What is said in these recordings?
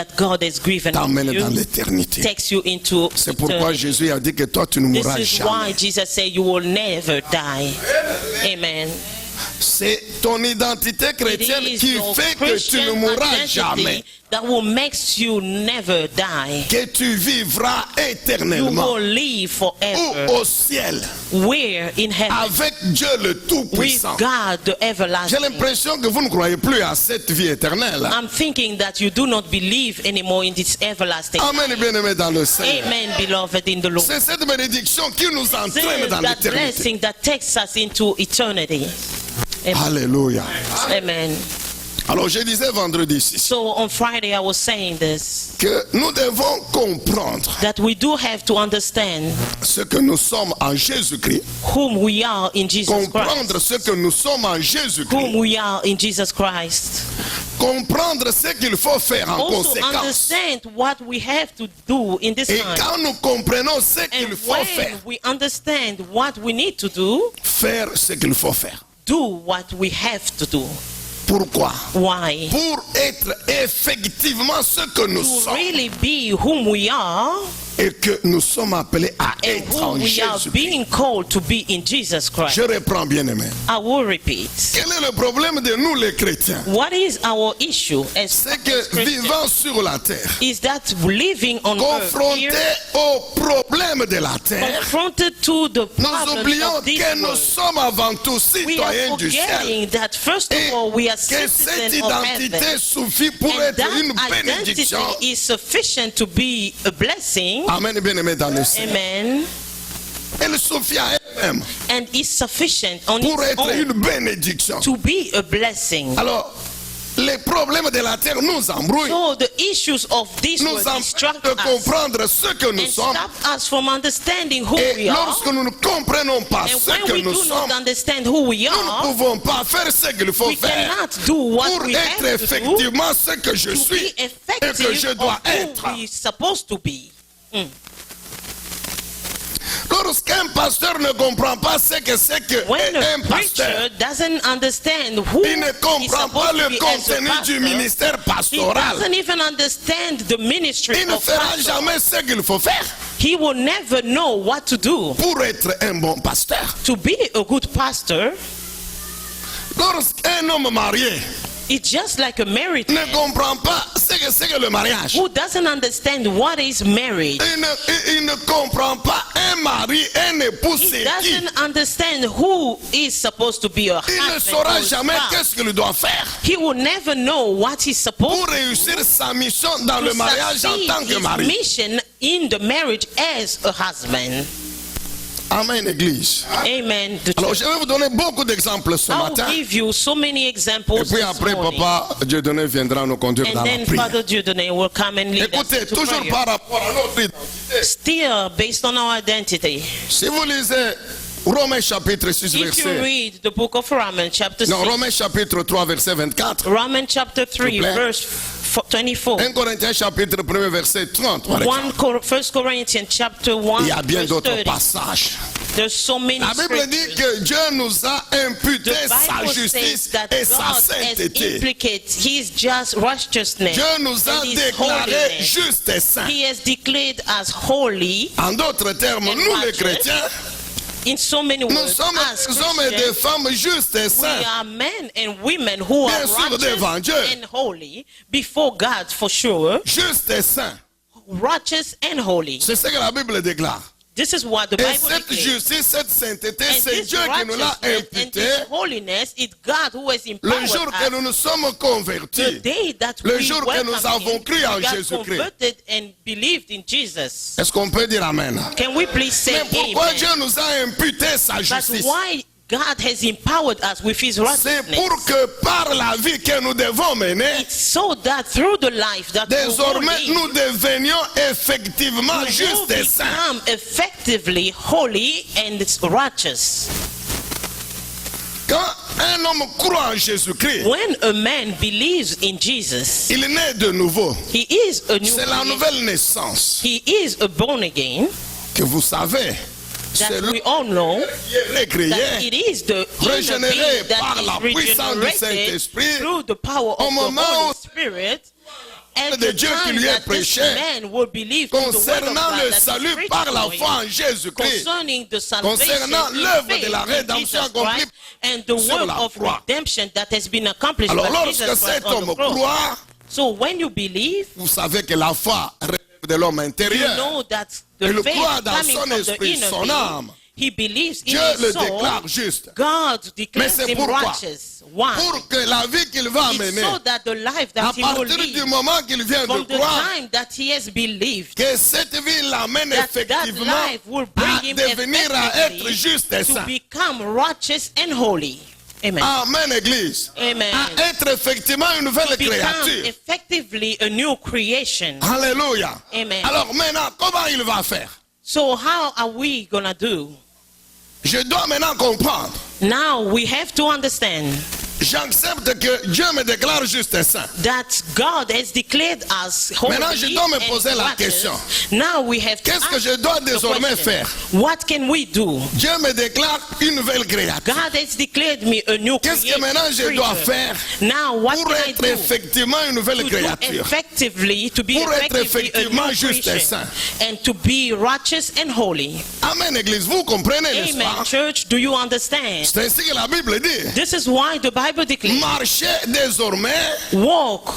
that God has given t'emmène dans you l'éternité. takes you into C'est pourquoi eternity. Jésus a dit que toi, tu ne mourras This is why jamais. Jesus said you will never die. Amen. C'est ton identité It chrétienne is qui your fait que tu ne Christian mourras jamais. identity that will make you never die. Que tu vivras You éternellement. will live Ou forever. au ciel. Where? In heaven. Avec Dieu le With Tout-Puissant. God the J'ai everlasting. l'impression que vous ne croyez plus à cette vie éternelle. I'm thinking that you do not believe anymore in this everlasting. Amen, bien-aimé dans le Seigneur. Amen, beloved in the Lord. C'est cette bénédiction qui nous This entraîne is dans that l'éternité. blessing that takes us into eternity. Amen. Alléluia. Amen. Alors je disais vendredi ici So on Friday I was saying this, que nous devons comprendre that we do have to understand ce que nous sommes en Jésus-Christ, whom we are in Jesus comprendre Christ. ce que nous sommes en Whom Jésus-Christ, we are in Jesus Christ. comprendre ce qu'il faut faire en Also conséquence. understand what we have to do in this Et time. quand nous comprenons ce qu'il And faut faire, when we understand what we need to do, faire ce qu'il faut faire. do what we have to do. Pourquoi? Why? Pour être effectivement ce que nous To sommes really be whom we are et que nous sommes appelés à and être en whom we are Jésus-Christ. being called to be in Jesus Christ. Je reprends bien aimé. I will repeat. Quel est le problème de nous les chrétiens? What is our issue as C'est que Christians? vivant sur la terre, Is that living on earth confrontés here, aux problèmes de la terre, confronted to the nous problems oublions of this que nous world. sommes avant tout We are citoyens du ciel. forgetting that first of Et all we are que cette citizens of identité heaven. suffit pour And être that une identity bénédiction. is sufficient to be a blessing. Amen, bien-aimé dans le ciel. Amen. Elle suffit à elle-même And is sufficient on pour its être une own bénédiction. to be a blessing. Alors, les problèmes de la terre nous embrouillent, So the issues of this nous world empêchent distract de us comprendre ce que nous and sommes. stop us from understanding who Et we are. lorsque nous ne comprenons pas And ce when que we nous do sommes, not understand who we nous ne are, pouvons pas faire ce qu'il faut we faire cannot do what pour we être have to do effectivement ce que je to suis be et que je effective dois of être. who we supposed to be. Lorsqu'un pasteur ne comprend pas ce que c'est When qu'un a pasteur, preacher doesn't understand who il ne he's comprend pas supposed to le be as a contenu du pastor, ministère he pastoral. doesn't even understand the ministry Il ne of fera pastor. jamais ce qu'il faut faire He will never know what to do pour être un bon pasteur. to be a good pastor. Lorsqu'un homme marié It's just like a married ne man comprend pas ce que c'est que le mariage, who doesn't understand what is marriage. il ne comprend pas un mari, un époux, He c'est qui. doesn't understand who is supposed to be a Il ne husband saura or jamais spouse. qu'est-ce qu'il doit faire He will never know what he's supposed pour to réussir sa mission dans to le mariage en succeed tant que his mari. mission in the marriage as a husband. Amen, Église. Amen. The Alors, church. je vais vous donner beaucoup d'exemples ce I'll matin. give you so many Et examples puis this après, morning. Papa Dieudonné viendra nous conduire And dans la then prière. Father Dieudonné will come and lead us Écoutez, into toujours prayer. par rapport à notre identité. Still based on our identity. Si vous lisez Romains chapitre 6, If you verset... read the book of Romans chapter 6, Non, Romains chapitre 3, verset 24. Romans chapter 3 S'il vous plaît. verse 24, 1 Corinthiens chapitre 1, verset 30. Par exemple. 1 Corinthians chapter 1 Il y a bien verse d'autres 30. passages. There's so many La Bible dit scriptures. que Dieu nous a imputé The sa Bible justice says that et sa God has sainteté. implicated his just righteousness Dieu nous a and his déclarés holiness. justes et saints. He has declared us holy. En d'autres termes, And nous les righteous. chrétiens, In so many nous words, sommes as des hommes et des Christians, femmes justes et we saints. are men and women who are Bien sûr, devant righteous Dieu. and holy before God for sure. Justes et saints. Righteous and holy. C'est ce que la Bible déclare. This is what the Et Bible cette declares. justice, cette sainteté, And c'est this Dieu qui nous l'a righteousness and imputé this holiness is God who has le empowered jour que us. nous nous sommes The convertis. day that Le we jour que welcome nous avons him, cru en we got Jésus-Christ. converted and believed in Jesus. Est-ce qu'on peut dire Amen? Can we please say Mais pourquoi amen? Dieu nous a imputé sa But justice? why God has empowered us with his C'est righteousness? pour que par la vie que nous devons mener, It's so that through the life that désormais we will nous devenions effectivement justes et saints. become effectively holy and righteous. Quand un homme croit en Jésus-Christ, When a man believes in Jesus, il naît de nouveau. he is a new C'est la creation. nouvelle naissance He is a born again. que vous savez. C'est That le we all know créé, that it is the inner régénéré being par that la is puissance du regenerated Saint-Esprit through the power au of the moment Holy où Spirit at de the Dieu qui time lui est that this prêché man will believe to the word of concernant God le that is salut preached par la to foi en him, Jésus-Christ, concerning the salvation concernant in l'œuvre faith de la in rédemption Jesus accomplie Christ and the sur work la of croix. redemption that has been accomplished Alors by lorsque Jesus cet Christ on homme the cross. croit, So when you believe, vous savez que la foi relève de l'homme you intérieur. know that Il the faith croit dans coming son from the esprit, inner son being, âme. he believes in Dieu his le soul. déclare juste. God Mais declares c'est him pourquoi? righteous. Why? Pour que la vie qu'il va It's mener, so that the life à that he will partir du live, moment qu'il vient de from the croire, time that he has believed, que cette vie l'amène that effectivement life will bring à him devenir, à être effectively juste et to saint. become righteous and holy. Amen. Amen, Église. Amen. À être effectivement une nouvelle To become créature. effectively a new creation. Alléluia. Amen. Alors maintenant, comment il va faire? So how are we gonna do? Je dois maintenant comprendre. Now we have to understand J'accepte que Dieu me déclare juste et saint. that God has declared us holy Maintenant, je dois me and poser la righteous. question. Now we have to Qu'est-ce que ask je dois the désormais question, faire? what can we do? Dieu me déclare une nouvelle créature. God has declared me a new Qu'est-ce que maintenant je creature. dois faire Now what pour can I être do effectivement une nouvelle to do créature? effectively, to be Pour être effectively a effectivement new juste et creation saint. and to be righteous and holy? Amen, Église. Vous comprenez, n'est-ce Amen, pas? church. Do you understand? C'est ainsi que la Bible dit. This is why the Bible declares, Marchez désormais walk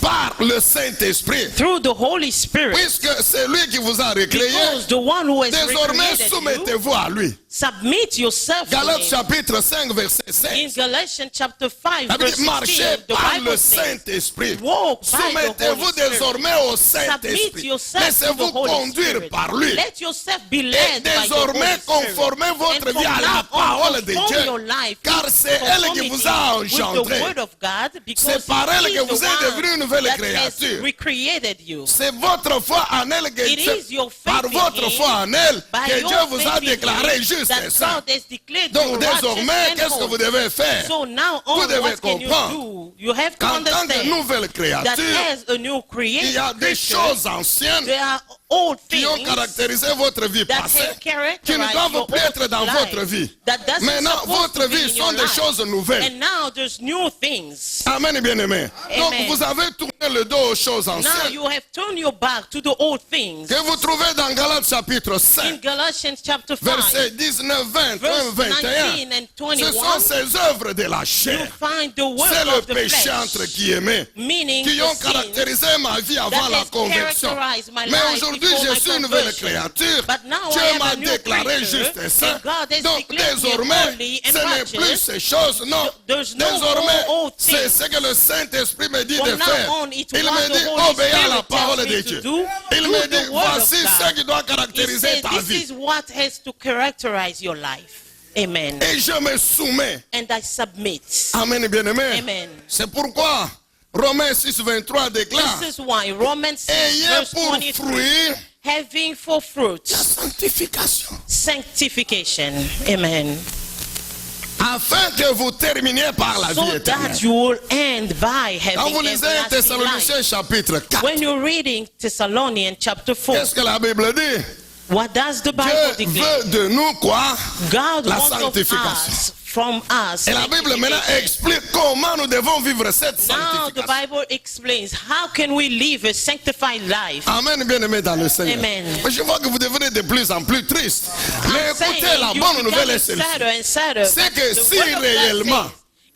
par le Saint-Esprit. through the Holy Spirit, Puisque c'est lui qui vous a recréé, because the one who has désormais recreated you, soumettez-vous à lui. submit yourself to Galates him. chapitre 5, verset In 16. Galatians chapter 5, Ça veut verse dire 16, marchez the par Bible le says, Saint-Esprit. walk by the Soumettez-vous Holy Spirit. désormais au Submit Saint-Esprit. yourself to the Laissez-vous Holy conduire Spirit. par lui. Let yourself be Et led by the Holy désormais Spirit. conformez votre And vie à from la now on, parole de conform Dieu. your life Car c'est elle qui vous a with the engendré. word of God, because C'est par elle he que is vous the êtes one devenue une nouvelle that créature. has recreated you. C'est votre foi en elle que It is your faith par in votre him, foi en elle by que your Dieu vous a faith in déclaré him, juste that et saint. God has declared Donc you righteous désormais, and qu'est-ce que holy. vous devez faire? So now Vous on, devez what can you comprendre do? You have to qu'en tant que understand nouvelle that créature, as a new il y a des creation, choses anciennes there are old qui ont things caractérisé votre vie that passée, have characterized qui ne doivent your plus être old dans life, votre vie. that doesn't Maintenant, supposed votre to be vie in sont your des life. choses nouvelles. And now there's new things. Amen, bien-aimé. Donc Amen. vous avez tourné le dos aux choses Now anciennes you have turned your back to the old things. que vous trouvez dans Galates chapitre In 5, Galatians chapter 5, versets 19, 20, verse 21. 19 and Ce 21, sont ces œuvres de la you chair. find the work C'est le of the péché flesh, entre guillemets meaning qui the ont sins caractérisé ma vie avant that la has conversion. characterized my Mais life aujourd'hui, before je my suis une nouvelle conversion. créature. But now Dieu I am m'a a new déclaré creature, juste et saint. and God has Donc declared me désormais, holy and ce n'est righteous. plus ces choses, non. There's no Désormais, more old c'est things. ce que le Saint-Esprit me dit From de now faire. on, it's Il what me the dit, Holy obéis à la Spirit parole tells de me Dieu. to do. Il Do me the dit, word of voici God. ce qui doit He caractériser said, ta this vie. is what has to characterize your life. Amen. Et je me soumets. And I submit. Amen, bien-aimé. Amen. C'est pourquoi Romains 6, 23 déclare, This is why Romans 6 ayez verse pour 23, fruit having for fruit la sanctification, sanctification. Amen. afin que vous terminiez par la vie So éternelle. that you will end by Quand having vous lisez everlasting life. Thessaloniciens chapitre 4, When you're reading Thessalonians chapter 4, qu'est-ce que la Bible dit? what does the Bible Dieu declare? veut de nous quoi? God La wants of sanctification. us, from us. Et la Bible maintenant sanctification. explique comment nous devons vivre cette Now the sanctification. Bible explains how can we live a sanctified life. Amen, bien-aimé dans le Seigneur. Amen. Mais je vois que vous devenez de plus en plus triste. Mais I'm saying écoutez, la you bonne nouvelle est become celle-ci. sadder and sadder. C'est que The si word of God réellement, says,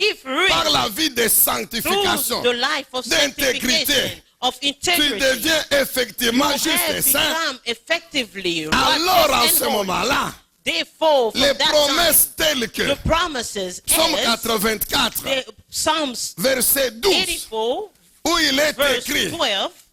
if par really la vie de sanctification, through the life of d'intégrité, sanctification, of tu integrity, deviens effectivement you juste et have saint, become effectively alors en righteous ce and holy. moment-là, Therefore, from les that promesses telles que time, the promises Psaume as 84, the Psalms verset 12, 84, où il est verse écrit 12,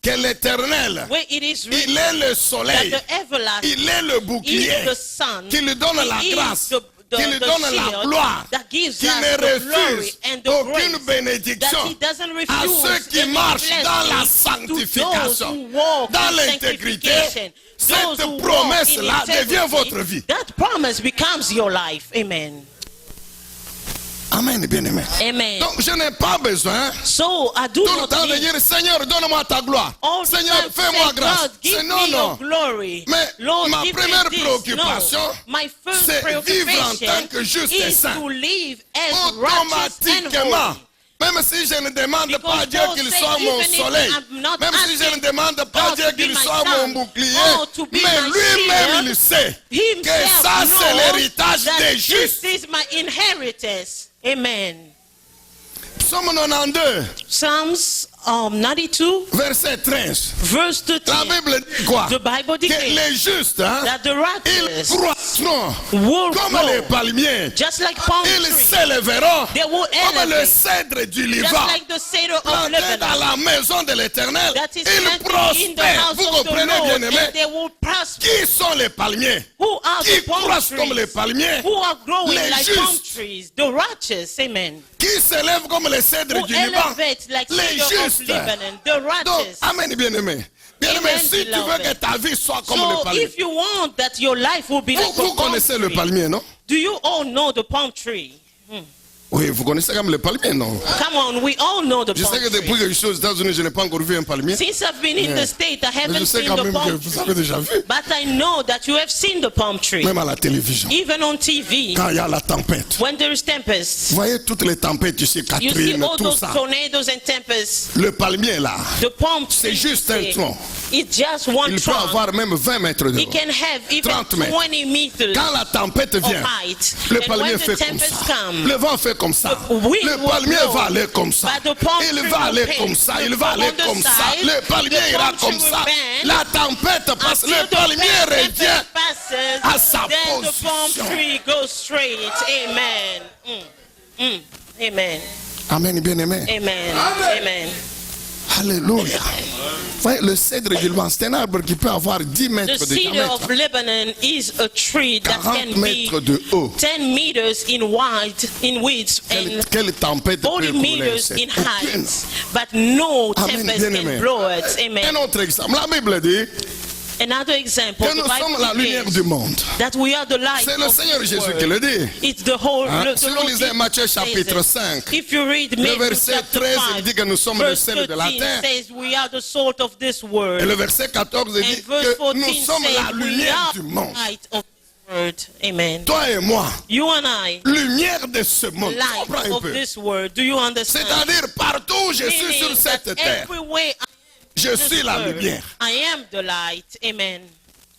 que l'Éternel, where it is il written est le that soleil, the everlasting il est le bouclier is the sun, qui lui donne la he is grâce, the qui lui donne la shield gloire, that gives qui us ne the glory refuse and the aucune grace, bénédiction that he doesn't à refuse ceux qui any marchent dans la blessing to those sanctification, who walk dans in l'intégrité. sanctification, those Cette who walk promesse-là in integrity. devient votre vie. That promise becomes your life. Amen. Amen, bien-aimé. Amen. Donc je n'ai pas besoin So I do tout le not temps de need dire Seigneur, donne-moi ta gloire. all the Seigneur, time fais-moi say, grâce. God, give C'est me non, your non. glory. Mais Lord, ma give première me this. préoccupation, No. My first c'est vivre en tant preoccupation que juste et is saint. to live as righteous and Automatiquement. holy. Même si je ne demande Because pas à Dieu Paul qu'il said, soit mon even if soleil, I'm not même si je ne asking demande pas à God Dieu to be qu'il my soit son, mon bouclier, or to be mais my lui-même shield, il sait que himself ça c'est knows l'héritage that des this justes. is my inheritance. Amen. Psaume 92, Psalms 92, verset 13. verse 13. La Bible dit quoi? The Bible Que declares les justes, hein, that the ils righteous croîtront will comme les grow palmiers. just like palm Ils trees, s'élèveront They will comme le elevate, cèdre du just Liban. like the cedar of Plantés dans Lebanon la maison de l'Éternel, that is ils planted in the prospèrent. house Vous of the comprenez, Lord, bien-aimés? and they will prosper. Qui sont les palmiers? Who are Qui the palm croissent comme les trees? palmiers? Who are growing Les like palm justes. trees? The righteous, amen. Qui s'élèvent comme les cèdres Who du Liban? elevate like Les cedar of justes. Lebanon, the Donc, righteous. amen, bien-aimé. Bien-aimé, Amen, si tu veux beloved. que ta vie soit comme le So palmier, if you want that your life will be like vous a palm connaissez le tree, palmier, non? do you all know the palm tree? Oui, vous connaissez comme le palmier, non? Come on, we all know the Je palm sais que depuis tree. que je suis aux États-Unis, je n'ai pas encore vu un palmier. Since I've been in the state, I Mais je haven't sais seen quand the même que palm vous tree. avez déjà vu. But I know that you have seen the palm tree. Même à la télévision. Even on TV, Quand il y a la tempête. when there is tempest, Vous voyez toutes les tempêtes ici, you see Catherine, all tout those ça. tornadoes and tempests. Le palmier là, The palm c'est tree, juste un tronc. it's just one Il peut trunk. avoir même 20 mètres de It haut. can have even 30 mètres. 20 meters Quand la tempête of vient, height. le And palmier when fait the comme tempest ça. comes, Le vent fait comme ça. the wind Le will palmier blow, va aller comme ça. but the palm Il tree va aller will comme bend. ça. The Il va palm aller on the comme ça. side, Le palmier the ira palm tree comme will ça. bend La tempête passe. Until Le the palmier revient tempest passes, à sa then the palm position. tree goes straight. Amen. Amen. Amen, bien-aimé. Amen. Amen. Alléluia. Vous voyez, le cèdre du Liban, c'est un arbre qui peut avoir 10 The mètres de cedar diamètre. of Lebanon is a tree that 40 can be mètres de haut. 10 meters in width and Quelle tempête peut 40 couler meters in Aucune. height, but no Amen, tempest bien-aimé. can blow it. Un Amen. autre exemple, la Bible dit Another example, que the nous sommes la Bible lumière declares du monde. that we are the light C'est le of Seigneur the Jésus world. qui le dit. It's the whole. Hein? The Si vous Lord lisez Jesus Matthieu says chapitre it. 5, If you read le Matthew verset chapter 13, 5, il dit que nous sommes le verse sel de la 13 terre. says we are the salt of this Et world. le verset 14 dit And verse que 14 nous sommes la says we lumière are du the monde. light of the world. Amen. Toi et moi, You and I, lumière de ce monde. light Comprends un of peu. this world. Do you understand? C'est-à-dire partout où je suis sur Meaning cette that terre, everywhere je I suis la lumière. I am the light. Amen.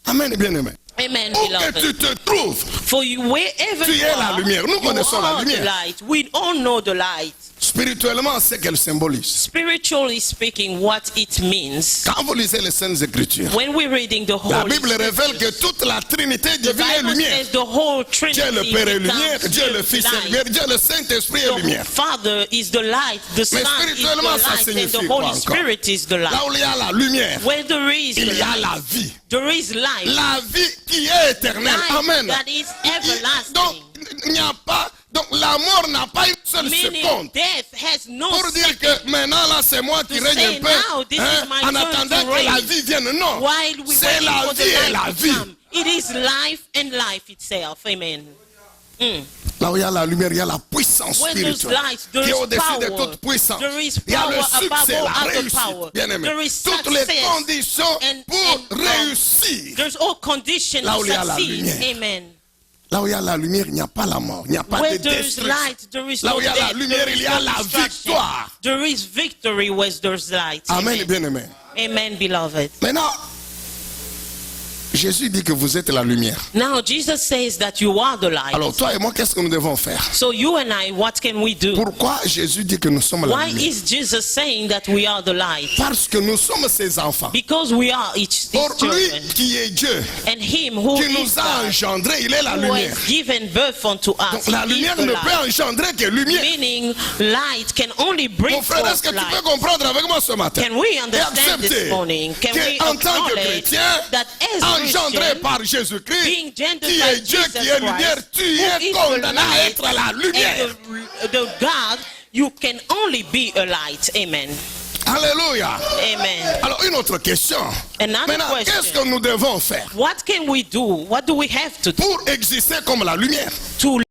Amen, bien-aimé. Amen, Où que beloved. tu te trouves, For you, wherever Tu you es la are, lumière. Nous you connaissons la are the lumière. light. We all know the light. spirituellement, c'est qu'elle symbolise. Spiritually speaking, what it means. Quand vous lisez les Saintes Écritures, When we're reading the la Holy Bible révèle que Scriptures, toute la Trinité the divine est Bible lumière. says the whole Trinity Dieu le Père est becomes lumière, Dieu le Fils est light. lumière, Dieu le Saint-Esprit est The lumière. Father is the light, the Son is the spirituellement, ça light, and signifie the quoi Holy encore? Spirit is the light. Là où il y a la lumière, Where there is il the y a light, la vie. there is light. La vie qui est éternelle. Light Amen. that is everlasting. Donc, il n'y a pas, donc la mort n'a pas une seule Meaning seconde. death has no Pour dire second. que maintenant là c'est moi qui To règne say un peu now, this hein, is my en turn attendant to que la reign. vie vienne. Non, While we c'est waiting la for the vie et light la to vie. come. It is life and life itself. Amen. Là où il y a la lumière, il y a la puissance When there's spirituelle light, there qui est is au-dessus de power. toute puissance. There is Il y a le power above succès, all la other réussite, power. bien aimé. There is Toutes les success conditions pour and réussir. there's all conditions Là où to il y a la succeed. lumière. Amen. Là où il y a la lumière, il n'y a pas la mort, il n'y a pas Where de there is destruction. light, there is Là no où il y a la death, lumière, there il is y a no la destruction. victoire. There is victory where there's light. Amen, Amen. bien aimé. Amen, beloved. Maintenant, Jésus dit que vous êtes la lumière. Now Jesus says that you are the light. Alors toi et moi, qu'est-ce que nous devons faire? So you and I, what can we do? Pourquoi Jésus dit que nous sommes la Why lumière? is Jesus saying that we are the light? Parce que nous sommes ses enfants. Because we are each Pour lui children. qui est Dieu, And him who qui is nous a God, engendrés, il est la who lumière. has given birth unto us. Donc la He is lumière the ne light. peut engendrer que lumière. Meaning light can only bring Mon frère, est-ce que forth tu peux light. comprendre avec moi ce matin? Can we Et understand this accepter morning? Can we qu'en tant que acknowledge chrétien, that as engendré Christian, par Jésus-Christ, being gendered qui by est Dieu, Jesus qui est lumière, Christ, tu who es is the condamné à light être la lumière. and the God, you can only be a light. Amen. Alléluia. Amen. Alors une autre question. Another Maintenant, question. qu'est-ce que nous devons faire What can we do? What do we have to do pour exister comme la lumière? to